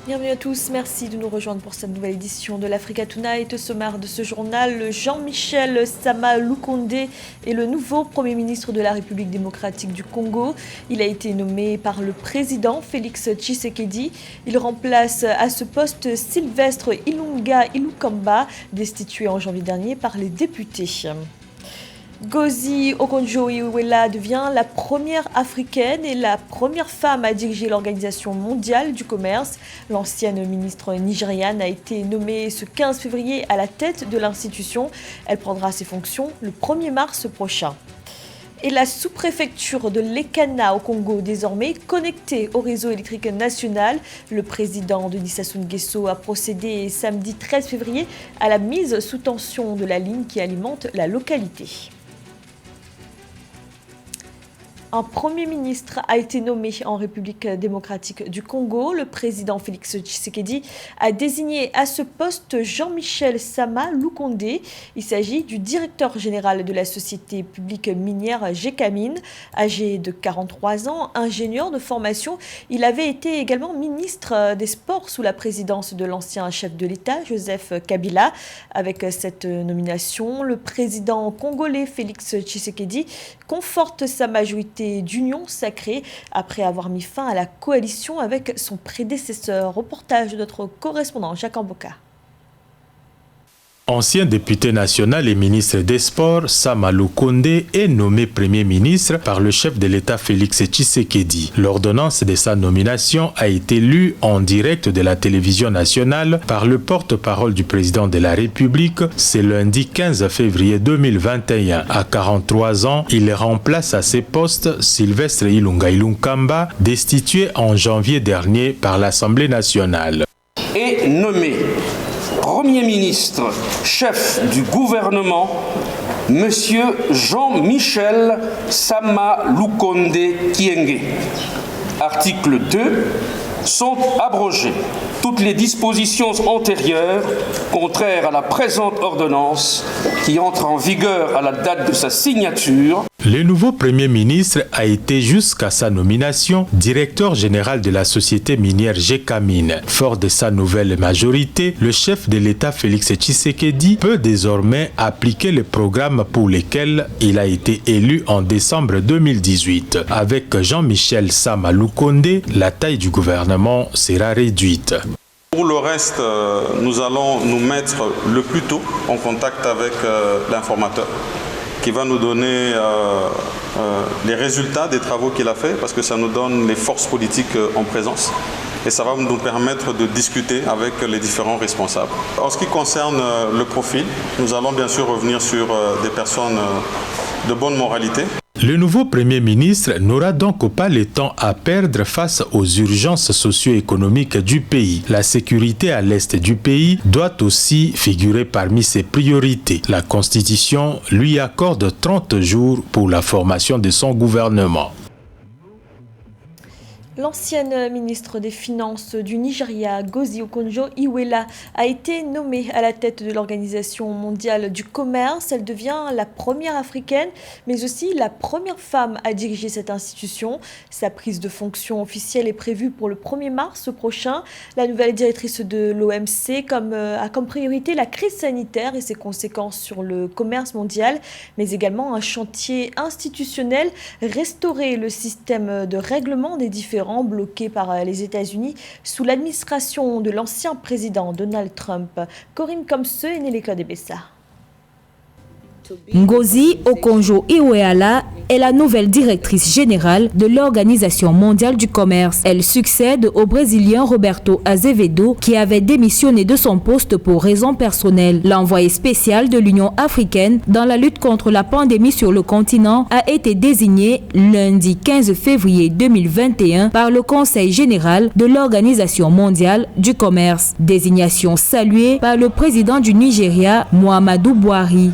Bienvenue à tous, merci de nous rejoindre pour cette nouvelle édition de l'Africa Tonight. Au sommaire de ce journal, Jean-Michel Sama Lukonde est le nouveau Premier ministre de la République démocratique du Congo. Il a été nommé par le président Félix Tshisekedi. Il remplace à ce poste Sylvestre Ilunga Ilukamba, destitué en janvier dernier par les députés. Ngozi Okonjo-Iweala devient la première africaine et la première femme à diriger l'Organisation mondiale du commerce. L'ancienne ministre nigériane a été nommée ce 15 février à la tête de l'institution. Elle prendra ses fonctions le 1er mars prochain. Et la sous-préfecture de Lekana au Congo, désormais connectée au réseau électrique national. Le président Denis Sassou Nguesso a procédé samedi 13 février à la mise sous tension de la ligne qui alimente la localité. Un Premier ministre a été nommé en République démocratique du Congo. Le président Félix Tshisekedi a désigné à ce poste Jean-Michel Sama Lukonde. Il s'agit du directeur général de la société publique minière Gécamine. Âgé de 43 ans, ingénieur de formation, il avait été également ministre des Sports sous la présidence de l'ancien chef de l'État, Joseph Kabila. Avec cette nomination, le président congolais Félix Tshisekedi conforte sa majorité d'union sacrée après avoir mis fin à la coalition avec son prédécesseur. Reportage de notre correspondant Jacques Amboka. Ancien député national et ministre des Sports, Sama Lukonde est nommé Premier ministre par le chef de l'État Félix Tshisekedi. L'ordonnance de sa nomination a été lue en direct de la télévision nationale par le porte-parole du président de la République. C'est lundi 15 février 2021. À 43 ans, il remplace à ses postes Sylvestre Ilunga Ilukamba, destitué en janvier dernier par l'Assemblée nationale. Est nommé Premier ministre, chef du gouvernement, Monsieur Jean-Michel Sama Lukonde Kyenge. Article 2. Sont abrogées toutes les dispositions antérieures contraires à la présente ordonnance qui entre en vigueur à la date de sa signature. Le nouveau Premier ministre a été jusqu'à sa nomination directeur général de la société minière Gécamine. Fort de sa nouvelle majorité, le chef de l'État Félix Tshisekedi peut désormais appliquer le programme pour lequel il a été élu en décembre 2018. Avec Jean-Michel Sama Lukonde, la taille du gouvernement sera réduite. Pour le reste, nous allons nous mettre le plus tôt en contact avec l'informateur qui va nous donner les résultats des travaux qu'il a fait parce que ça nous donne les forces politiques en présence et ça va nous permettre de discuter avec les différents responsables. En ce qui concerne le profil, nous allons bien sûr revenir sur des personnes de bonne moralité. Le nouveau Premier ministre n'aura donc pas le temps à perdre face aux urgences socio-économiques du pays. La sécurité à l'est du pays doit aussi figurer parmi ses priorités. La Constitution lui accorde 30 jours pour la formation de son gouvernement. L'ancienne ministre des Finances du Nigeria, Ngozi Okonjo-Iweala, a été nommée à la tête de l'Organisation mondiale du commerce. Elle devient la première africaine, mais aussi la première femme à diriger cette institution. Sa prise de fonction officielle est prévue pour le 1er mars prochain. La nouvelle directrice de l'OMC a comme priorité la crise sanitaire et ses conséquences sur le commerce mondial, mais également un chantier institutionnel, restaurer le système de règlement des différends bloqué par les États-Unis sous l'administration de l'ancien président Donald Trump. Corinne Comseux est née l'éclat des Bessa. Ngozi Okonjo-Iweala est la nouvelle directrice générale de l'Organisation mondiale du commerce. Elle succède au Brésilien Roberto Azevedo qui avait démissionné de son poste pour raisons personnelles. L'envoyé spécial de l'Union africaine dans la lutte contre la pandémie sur le continent a été désigné lundi 15 février 2021 par le Conseil général de l'Organisation mondiale du commerce. Désignation saluée par le président du Nigeria, Muhammadu Buhari.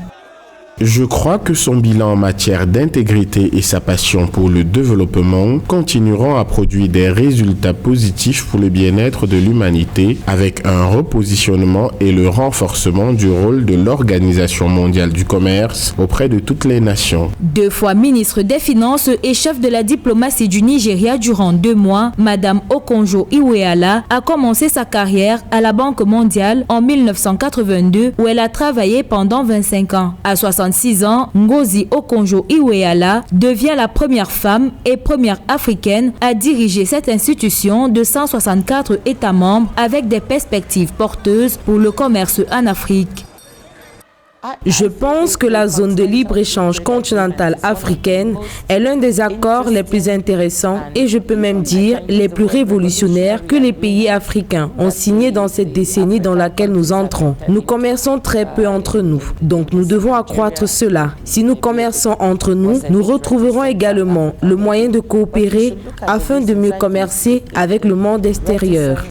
Je crois que son bilan en matière d'intégrité et sa passion pour le développement continueront à produire des résultats positifs pour le bien-être de l'humanité avec un repositionnement et le renforcement du rôle de l'Organisation mondiale du commerce auprès de toutes les nations. 2 fois ministre des Finances et chef de la diplomatie du Nigeria durant 2 mois, Madame Okonjo-Iweala a commencé sa carrière à la Banque mondiale en 1982 où elle a travaillé pendant 25 ans. À 66 ans, Ngozi Okonjo-Iweala devient la première femme et première africaine à diriger cette institution de 164 États membres avec des perspectives porteuses pour le commerce en Afrique. Je pense que la zone de libre-échange continentale africaine est l'un des accords les plus intéressants et je peux même dire les plus révolutionnaires que les pays africains ont signé dans cette décennie dans laquelle nous entrons. Nous commerçons très peu entre nous, donc nous devons accroître cela. Si nous commerçons entre nous, nous retrouverons également le moyen de coopérer afin de mieux commercer avec le monde extérieur.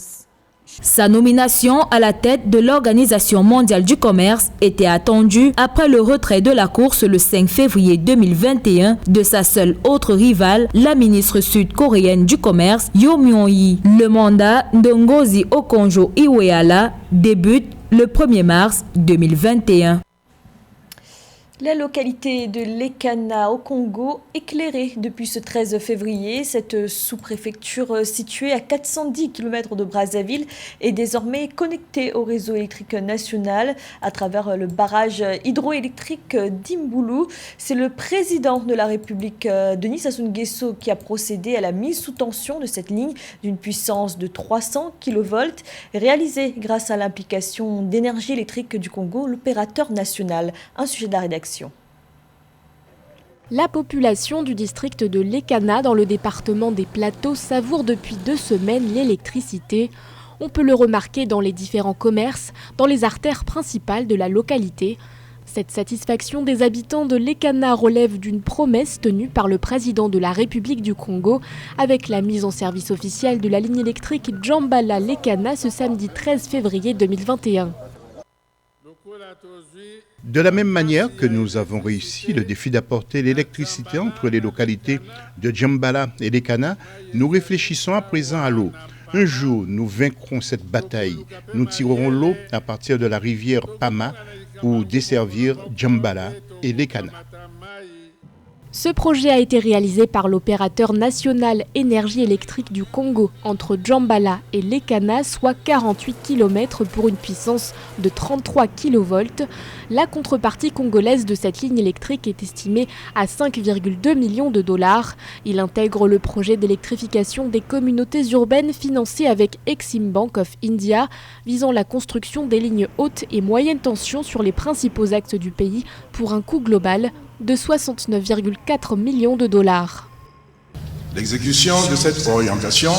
Sa nomination à la tête de l'Organisation mondiale du commerce était attendue après le retrait de la course le 5 février 2021 de sa seule autre rivale, la ministre sud-coréenne du commerce, Yo Myung-hee. Le mandat de Ngozi Okonjo-Iweala débute le 1er mars 2021. La localité de Lekana au Congo, éclairée depuis ce 13 février, cette sous-préfecture située à 410 km de Brazzaville est désormais connectée au réseau électrique national à travers le barrage hydroélectrique d'Imboulou. C'est le président de la République, Denis Sassou Nguesso, qui a procédé à la mise sous tension de cette ligne d'une puissance de 300 kV, réalisée grâce à l'implication d'Énergie électrique du Congo, l'opérateur national. Un sujet de la rédaction. La population du district de Lekana dans le département des Plateaux savoure depuis 2 semaines l'électricité. On peut le remarquer dans les différents commerces, dans les artères principales de la localité. Cette satisfaction des habitants de Lekana relève d'une promesse tenue par le président de la République du Congo avec la mise en service officielle de la ligne électrique Djambala-Lekana ce samedi 13 février 2021. De la même manière que nous avons réussi le défi d'apporter l'électricité entre les localités de Djambala et Lekana, nous réfléchissons à présent à l'eau. Un jour, nous vaincrons cette bataille. Nous tirerons l'eau à partir de la rivière Pama pour desservir Djambala et Lekana. Ce projet a été réalisé par l'opérateur national Énergie électrique du Congo entre Djambala et Lekana, soit 48 km pour une puissance de 33 kV. La contrepartie congolaise de cette ligne électrique est estimée à 5,2 millions de dollars. Il intègre le projet d'électrification des communautés urbaines financé avec Exim Bank of India, visant la construction des lignes haute et moyenne tension sur les principaux axes du pays pour un coût global de 69,4 millions de dollars. L'exécution de cette orientation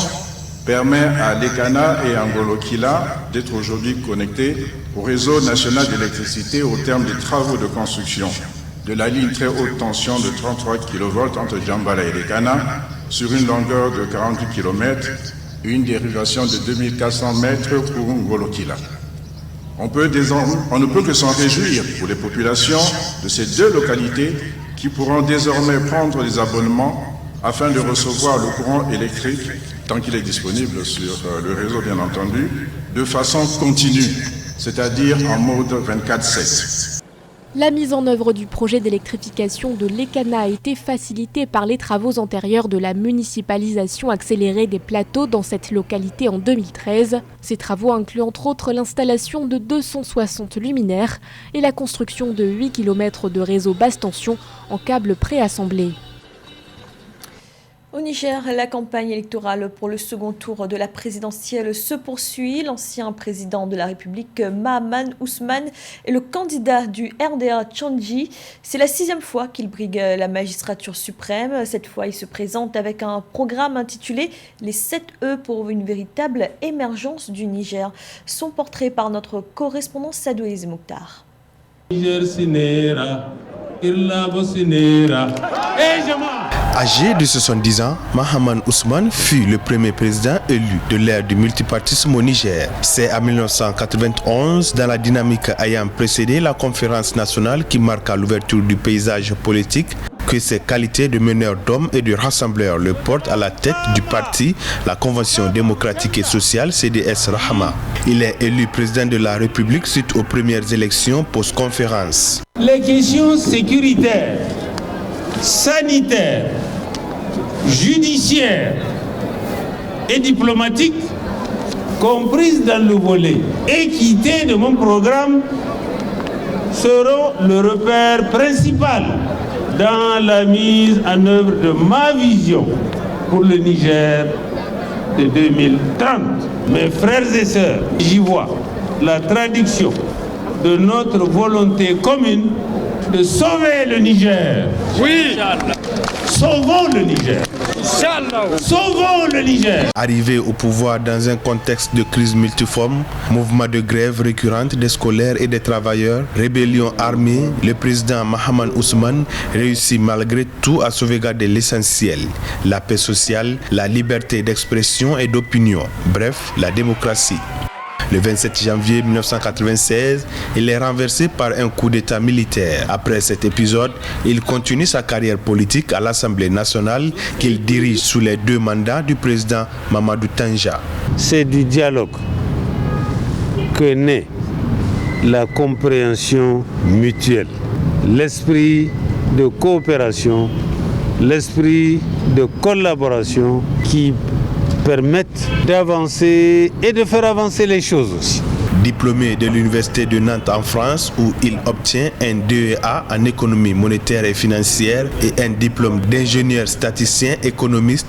permet à Lekana et Angolokila d'être aujourd'hui connectés au réseau national d'électricité au terme des travaux de construction de la ligne très haute tension de 33 kV entre Djambala et Lekana sur une longueur de 48 km et une dérivation de 2400 mètres pour Angolokila. On ne peut que s'en réjouir pour les populations de ces 2 localités qui pourront désormais prendre des abonnements afin de recevoir le courant électrique, tant qu'il est disponible sur le réseau bien entendu, de façon continue, c'est-à-dire en mode 24/7. La mise en œuvre du projet d'électrification de Lekana a été facilitée par les travaux antérieurs de la municipalisation accélérée des plateaux dans cette localité en 2013. Ces travaux incluent entre autres l'installation de 260 luminaires et la construction de 8 km de réseau basse tension en câbles préassemblés. Au Niger, la campagne électorale pour le second tour de la présidentielle se poursuit. L'ancien président de la République, Mahaman Ousmane, est le candidat du RDA Tchandji. C'est la 6e fois qu'il brigue la magistrature suprême. Cette fois, il se présente avec un programme intitulé « Les 7 E pour une véritable émergence du Niger ». Son portrait par notre correspondant Sadouez Mokhtar. Âgé de 70 ans, Mahaman Ousmane fut le premier président élu de l'ère du multipartisme au Niger. C'est en 1991, dans la dynamique ayant précédé la conférence nationale qui marqua l'ouverture du paysage politique, que ses qualités de meneur d'hommes et de rassembleur le portent à la tête du parti, la Convention démocratique et sociale CDS Rahama. Il est élu président de la République suite aux premières élections post-conférence. Les questions sécuritaires, sanitaires, judiciaires et diplomatiques, comprises dans le volet équité de mon programme, seront le repère principal dans la mise en œuvre de ma vision pour le Niger de 2030. Mes frères et sœurs, j'y vois la traduction de notre volonté commune de sauver le Niger. Oui, sauvons le Niger. Sauvons le Niger. Arrivé au pouvoir dans un contexte de crise multiforme, mouvement de grève récurrente des scolaires et des travailleurs, rébellion armée, le président Mahaman Ousmane réussit malgré tout à sauvegarder l'essentiel, la paix sociale, la liberté d'expression et d'opinion, bref, la démocratie. Le 27 janvier 1996, il est renversé par un coup d'État militaire. Après cet épisode, il continue sa carrière politique à l'Assemblée nationale qu'il dirige sous les 2 mandats du président Mamadou Tanja. C'est du dialogue que naît la compréhension mutuelle, l'esprit de coopération, l'esprit de collaboration qui permettent d'avancer et de faire avancer les choses aussi. Diplômé de l'Université de Nantes en France où il obtient un DEA en économie monétaire et financière et un diplôme d'ingénieur statisticien économiste,